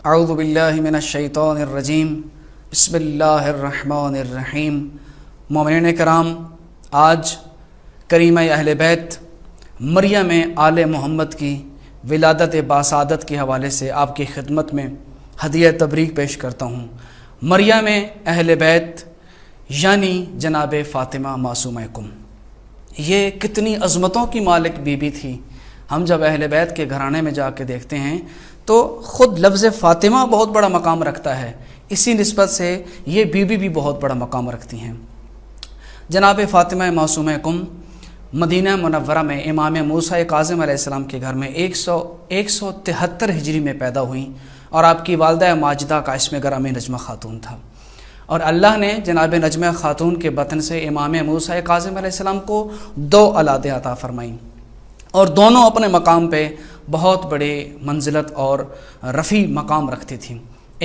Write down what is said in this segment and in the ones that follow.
اعوذ باللہ من الشیطان الرجیم بسم اللہ الرحمن الرحیم۔ مومنین کرام، آج کریمہ اہل بیت مریم آل محمد کی ولادت باسعادت کے حوالے سے آپ کی خدمت میں ہدیہ تبریک پیش کرتا ہوں۔ مریم اہل بیت یعنی جناب فاطمہ معصومہ کم، یہ کتنی عظمتوں کی مالک بی بی تھی۔ ہم جب اہل بیت کے گھرانے میں جا کے دیکھتے ہیں تو خود لفظ فاطمہ بہت بڑا مقام رکھتا ہے، اسی نسبت سے یہ بی بی بھی بہت بڑا مقام رکھتی ہیں۔ جناب فاطمہ معصومہ کم مدینہ منورہ میں امام موسیٰ کاظم علیہ السلام کے گھر میں 173 ہجری میں پیدا ہوئیں، اور آپ کی والدہ ماجدہ کا اسم گرامی نجمہ خاتون تھا، اور اللہ نے جناب نجمہ خاتون کے بطن سے امام موسیٰ کاظم علیہ السلام کو 2 اولادیں عطا فرمائیں، اور دونوں اپنے مقام پہ بہت بڑے منزلت اور رفیع مقام رکھتی تھیں۔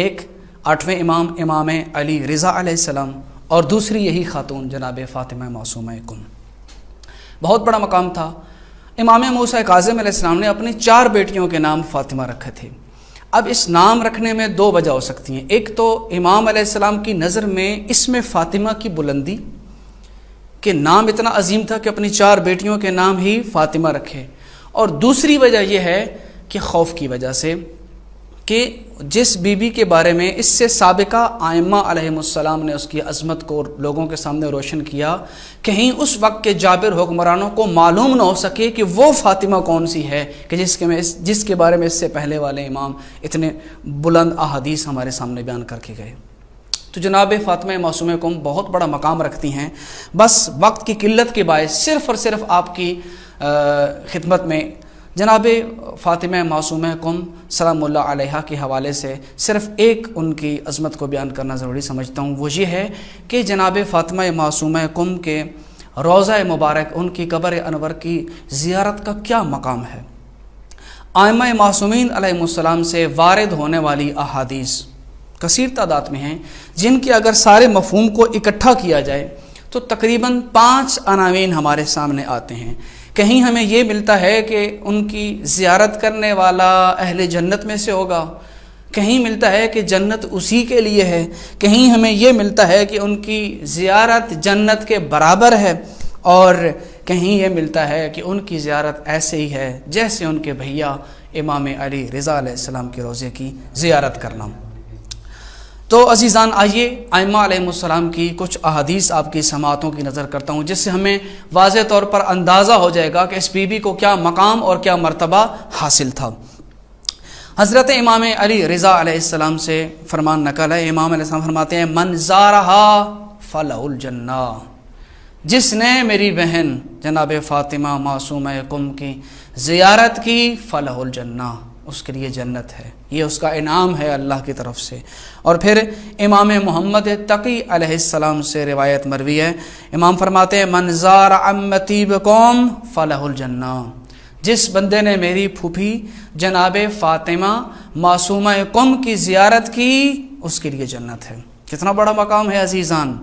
ایک 8ویں امام علی رضا علیہ السلام، اور دوسری یہی خاتون جناب فاطمہ معصومہ کم۔ بہت بڑا مقام تھا۔ امام موسیٰ کاظم علیہ السلام نے اپنی 4 بیٹیوں کے نام فاطمہ رکھے تھے۔ اب اس نام رکھنے میں 2 وجہ ہو سکتی ہیں۔ ایک تو امام علیہ السلام کی نظر میں اسم فاطمہ کی بلندی، کہ نام اتنا عظیم تھا کہ اپنی 4 بیٹیوں کے نام ہی فاطمہ رکھے، اور دوسری وجہ یہ ہے کہ خوف کی وجہ سے کہ جس بی بی کے بارے میں اس سے سابقہ ائمہ علیہم السلام نے اس کی عظمت کو لوگوں کے سامنے روشن کیا، کہیں اس وقت کے جابر حکمرانوں کو معلوم نہ ہو سکے کہ وہ فاطمہ کون سی ہے کہ جس کے بارے میں اس سے پہلے والے امام اتنے بلند احادیث ہمارے سامنے بیان کر کے گئے۔ تو جناب فاطمہ معصومہ کم بہت بڑا مقام رکھتی ہیں، بس وقت کی قلت کے باعث صرف اور صرف آپ کی خدمت میں جناب فاطمہ معصومہ کم سلام اللہ علیہا کے حوالے سے صرف ایک ان کی عظمت کو بیان کرنا ضروری سمجھتا ہوں۔ وہ یہ ہے کہ جناب فاطمہ معصومہ کم کے روضہ مبارک، ان کی قبر انور کی زیارت کا کیا مقام ہے۔ ائمہ معصومین علیہ السلام سے وارد ہونے والی احادیث کثیر تعداد میں ہیں، جن کے اگر سارے مفہوم کو اکٹھا کیا جائے تو تقریباً 5 عناوین ہمارے سامنے آتے ہیں۔ کہیں ہمیں یہ ملتا ہے کہ ان کی زیارت کرنے والا اہل جنت میں سے ہوگا، کہیں ملتا ہے کہ جنت اسی کے لیے ہے، کہیں ہمیں یہ ملتا ہے کہ ان کی زیارت جنت کے برابر ہے، اور کہیں یہ ملتا ہے کہ ان کی زیارت ایسے ہی ہے جیسے ان کے بھیا امام علی رضا علیہ السلام کے روضے کی زیارت کرنا۔ تو عزیزان، آئیے ائمہ علیہ السلام کی کچھ احادیث آپ کی سماعتوں کی نظر کرتا ہوں، جس سے ہمیں واضح طور پر اندازہ ہو جائے گا کہ اس بی بی کو کیا مقام اور کیا مرتبہ حاصل تھا۔ حضرت امام علی رضا علیہ السلام سے فرمان نقل ہے، امام علیہ السلام فرماتے ہیں من زارہا فلہ الجنہ، جس نے میری بہن جناب فاطمہ معصومہ کم کی زیارت کی فلہ الجنہ، اس کے لیے جنت ہے، یہ اس کا انعام ہے اللہ کی طرف سے۔ اور پھر امام محمد تقی علیہ السلام سے روایت مروی ہے، امام فرماتے ہیں من زار عمتی بقوم فلہ الجنہ، جس بندے نے میری پھوپھی جناب فاطمہ معصومہ کم کی زیارت کی، اس کے لیے جنت ہے۔ کتنا بڑا مقام ہے عزیزان،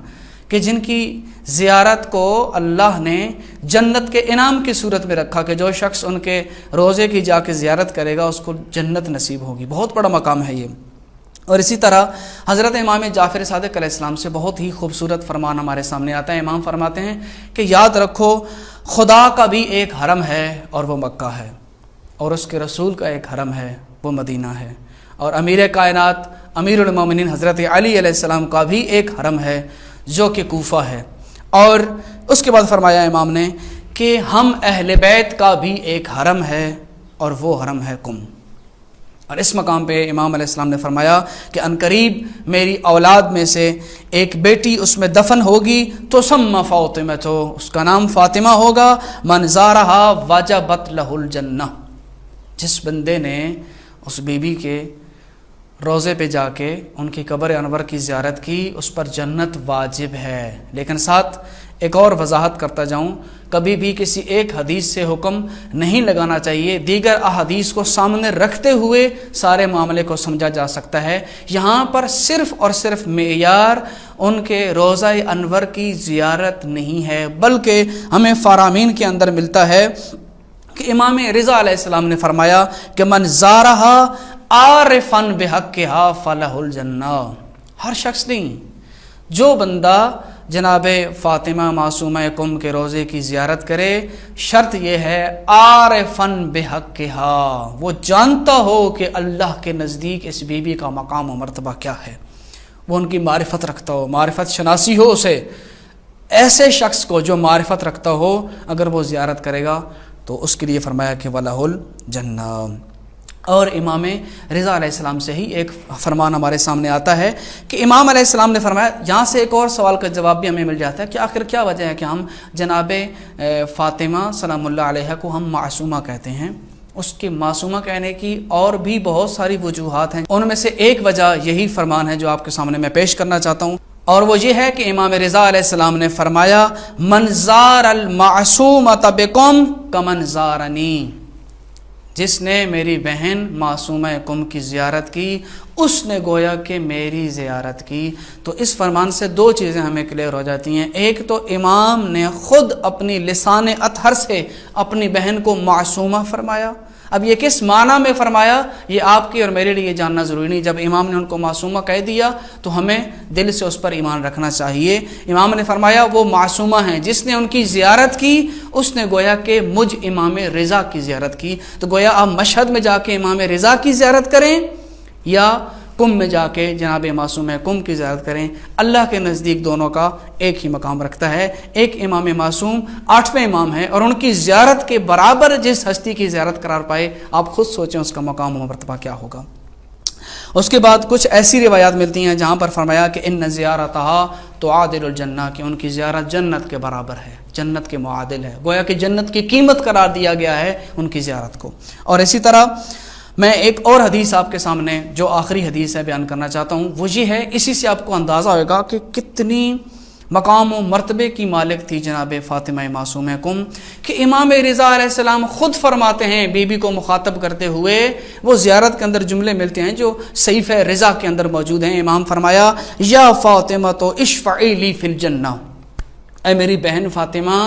کہ جن کی زیارت کو اللہ نے جنت کے انعام کی صورت میں رکھا، کہ جو شخص ان کے روضے کی جا کے زیارت کرے گا اس کو جنت نصیب ہوگی۔ بہت بڑا مقام ہے یہ۔ اور اسی طرح حضرت امام جعفر صادق علیہ السلام سے بہت ہی خوبصورت فرمان ہمارے سامنے آتا ہے۔ امام فرماتے ہیں کہ یاد رکھو خدا کا بھی ایک حرم ہے اور وہ مکہ ہے، اور اس کے رسول کا ایک حرم ہے وہ مدینہ ہے، اور امیر کائنات امیر المومنین حضرت علی علیہ السلام کا بھی ایک حرم ہے جو کہ کوفہ ہے۔ اور اس کے بعد فرمایا امام نے کہ ہم اہل بیت کا بھی ایک حرم ہے اور وہ حرم ہے کم۔ اور اس مقام پہ امام علیہ السلام نے فرمایا کہ عنقریب میری اولاد میں سے ایک بیٹی اس میں دفن ہوگی تو سمّ فاطمہ، تو اس کا نام فاطمہ ہوگا، من زارہا وجبت لہ الجنہ، جس بندے نے اس بی بی کے روضے پہ جا کے ان کی قبر انور کی زیارت کی، اس پر جنت واجب ہے۔ لیکن ساتھ ایک اور وضاحت کرتا جاؤں، کبھی بھی کسی ایک حدیث سے حکم نہیں لگانا چاہیے، دیگر احادیث کو سامنے رکھتے ہوئے سارے معاملے کو سمجھا جا سکتا ہے۔ یہاں پر صرف اور صرف معیار ان کے روضہ انور کی زیارت نہیں ہے، بلکہ ہمیں فرامین کے اندر ملتا ہے کہ امام رضا علیہ السلام نے فرمایا کہ من زارہا عارفن بحقھا فلہ الجنہ، ہر شخص نہیں، جو بندہ جناب فاطمہ معصومہ کم کے روزے کی زیارت کرے، شرط یہ ہے عارفن بحقھا، وہ جانتا ہو کہ اللہ کے نزدیک اس بی بی کا مقام و مرتبہ کیا ہے، وہ ان کی معرفت رکھتا ہو، معرفت شناسی ہو اسے۔ ایسے شخص کو جو معرفت رکھتا ہو اگر وہ زیارت کرے گا تو اس کے لیے فرمایا کہ وَلَهُ الْجَنَّةُ۔ اور امام رضا علیہ السلام سے ہی ایک فرمان ہمارے سامنے آتا ہے کہ امام علیہ السلام نے فرمایا، یہاں سے ایک اور سوال کا جواب بھی ہمیں مل جاتا ہے کہ آخر کیا وجہ ہے کہ ہم جناب فاطمہ سلام اللہ علیہ کو ہم معصومہ کہتے ہیں۔ اس کے معصومہ کہنے کی اور بھی بہت ساری وجوہات ہیں، ان میں سے ایک وجہ یہی فرمان ہے جو آپ کے سامنے میں پیش کرنا چاہتا ہوں، اور وہ یہ ہے کہ امام رضا علیہ السلام نے فرمایا من زار المعصومۃ بکم کمن زارنی، جس نے میری بہن معصومہ کم کی زیارت کی اس نے گویا کہ میری زیارت کی۔ تو اس فرمان سے دو چیزیں ہمیں کلیئر ہو جاتی ہیں، ایک تو امام نے خود اپنی لسان اطہر سے اپنی بہن کو معصومہ فرمایا۔ اب یہ کس معنی میں فرمایا یہ آپ کی اور میرے لیے جاننا ضروری نہیں، جب امام نے ان کو معصومہ کہہ دیا تو ہمیں دل سے اس پر ایمان رکھنا چاہیے۔ امام نے فرمایا وہ معصومہ ہیں، جس نے ان کی زیارت کی اس نے گویا کہ مجھ امام رضا کی زیارت کی۔ تو گویا آپ مشہد میں جا کے امام رضا کی زیارت کریں یا کم میں جا کے جناب معصوم کم کی زیارت کریں، اللہ کے نزدیک دونوں کا ایک ہی مقام رکھتا ہے۔ ایک امام معصوم 8ویں امام ہے اور ان کی زیارت کے برابر جس ہستی کی زیارت قرار پائے، آپ خود سوچیں اس کا مقام و مرتبہ کیا ہوگا۔ اس کے بعد کچھ ایسی روایات ملتی ہیں جہاں پر فرمایا کہ ان زیارتہا تعادل الجنہ، کہ ان کی زیارت جنت کے برابر ہے، جنت کے معادل ہے، گویا کہ جنت کی قیمت قرار دیا گیا ہے ان کی زیارت کو۔ اور اسی طرح میں ایک اور حدیث آپ کے سامنے جو آخری حدیث ہے بیان کرنا چاہتا ہوں، وہ یہ ہے، اسی سے آپ کو اندازہ ہوئے گا کہ کتنی مقام و مرتبے کی مالک تھی جناب فاطمہ معصومہ کم، کہ امام رضا علیہ السلام خود فرماتے ہیں بی بی کو مخاطب کرتے ہوئے، وہ زیارت کے اندر جملے ملتے ہیں جو صحیفہ رضا کے اندر موجود ہیں۔ امام فرمایا یا فاطمہ تو اشفعی لی فی الجنہ، اے میری بہن فاطمہ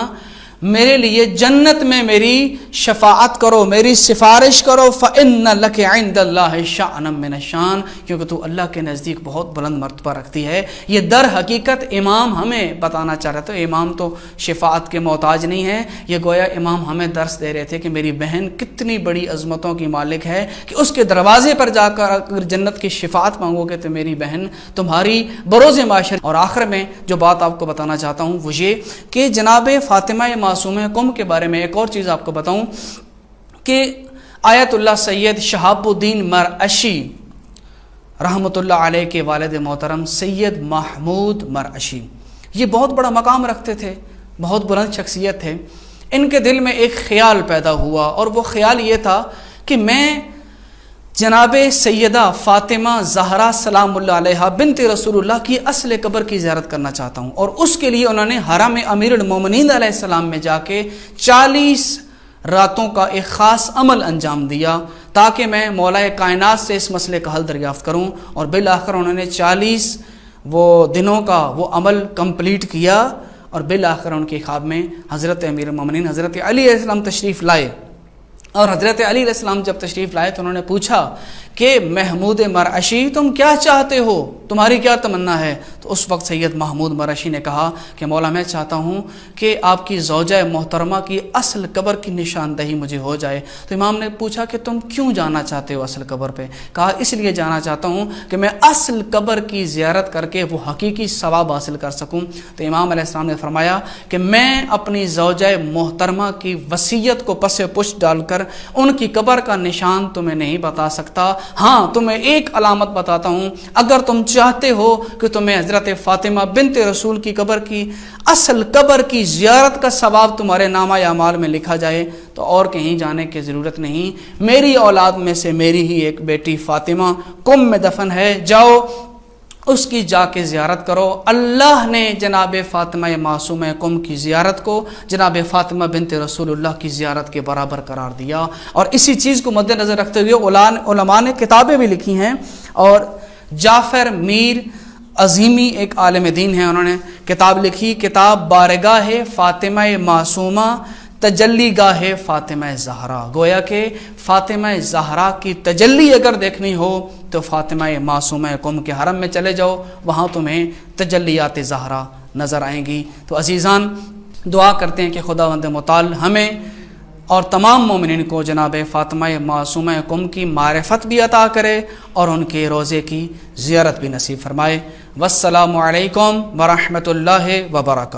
میرے لیے جنت میں میری شفاعت کرو، میری سفارش کرو، فإن لک عند اللہ شأنا من الشان، کیونکہ تو اللہ کے نزدیک بہت بلند مرتبہ رکھتی ہے۔ یہ در حقیقت امام ہمیں بتانا چاہ رہے تھے، امام تو شفاعت کے محتاج نہیں ہے، یہ گویا امام ہمیں درس دے رہے تھے کہ میری بہن کتنی بڑی عظمتوں کی مالک ہے کہ اس کے دروازے پر جا کر اگر جنت کی شفاعت مانگو گے تو میری بہن تمہاری بروز معاشر۔ اور آخر میں جو بات آپ کو بتانا چاہتا ہوں وہ یہ کہ جناب فاطمہ معصومہ کم کے بارے میں ایک اور چیز آپ کو بتاؤں کہ آیت اللہ سید شہاب الدین مرعشی رحمۃ اللہ علیہ کے والد محترم سید محمود مرعشی، یہ بہت بڑا مقام رکھتے تھے، بہت بلند شخصیت تھے۔ ان کے دل میں ایک خیال پیدا ہوا اور وہ خیال یہ تھا کہ میں جناب سیدہ فاطمہ زہرا سلام اللہ علیہ بنت رسول اللہ کی اصل قبر کی زیارت کرنا چاہتا ہوں، اور اس کے لیے انہوں نے حرم امیر المومنین علیہ السلام میں جا کے 40 راتوں کا ایک خاص عمل انجام دیا تاکہ میں مولا کائنات سے اس مسئلے کا حل دریافت کروں، اور بالآخر انہوں نے 40 وہ دنوں کا وہ عمل کمپلیٹ کیا، اور بالآخر ان کے خواب میں حضرت امیر المومنین حضرت علی علیہ السلام تشریف لائے، اور حضرت علی علیہ السلام جب تشریف لائے تو انہوں نے پوچھا کہ محمود مرعشی تم کیا چاہتے ہو، تمہاری کیا تمنا ہے؟ تو اس وقت سید محمود مرعشی نے کہا کہ مولا میں چاہتا ہوں کہ آپ کی زوجہ محترمہ کی اصل قبر کی نشاندہی مجھے ہو جائے۔ تو امام نے پوچھا کہ تم کیوں جانا چاہتے ہو اصل قبر پہ؟ کہا اس لیے جانا چاہتا ہوں کہ میں اصل قبر کی زیارت کر کے وہ حقیقی ثواب حاصل کر سکوں۔ تو امام علیہ السلام نے فرمایا کہ میں اپنی زوجہ محترمہ کی وصیت کو پس پش ڈال کر ان کی قبر کا نشان تمہیں نہیں بتا سکتا، ہاں تمہیں ایک علامت بتاتا ہوں، اگر تم چاہتے ہو کہ تمہیں حضرت فاطمہ بنت رسول کی قبر کی اصل قبر کی زیارت کا ثواب تمہارے نامہ اعمال میں لکھا جائے تو اور کہیں جانے کی ضرورت نہیں، میری اولاد میں سے میری ہی ایک بیٹی فاطمہ کم میں دفن ہے، جاؤ اس کی جا کے زیارت کرو۔ اللہ نے جناب فاطمہ معصومہ کم کی زیارت کو جناب فاطمہ بنت رسول اللہ کی زیارت کے برابر قرار دیا، اور اسی چیز کو مد نظر رکھتے ہوئے علماء نے کتابیں بھی لکھی ہیں، اور جعفر میر عظیمی ایک عالم دین ہیں، انہوں نے کتاب لکھی، کتاب بارگاہ فاطمہ معصومہ تجلی گاہ فاطمہ زہرا، گویا کہ فاطمہ زہرا کی تجلی اگر دیکھنی ہو تو فاطمہ معصومہ قم کے حرم میں چلے جاؤ، وہاں تمہیں تجلیات زہرا نظر آئیں گی۔ تو عزیزان، دعا کرتے ہیں کہ خداوند متعال ہمیں اور تمام مومنین کو جناب فاطمہ معصومہ قم کی معرفت بھی عطا کرے اور ان کے روضے کی زیارت بھی نصیب فرمائے۔ والسلام علیکم ورحمۃ اللہ وبرکاتہ۔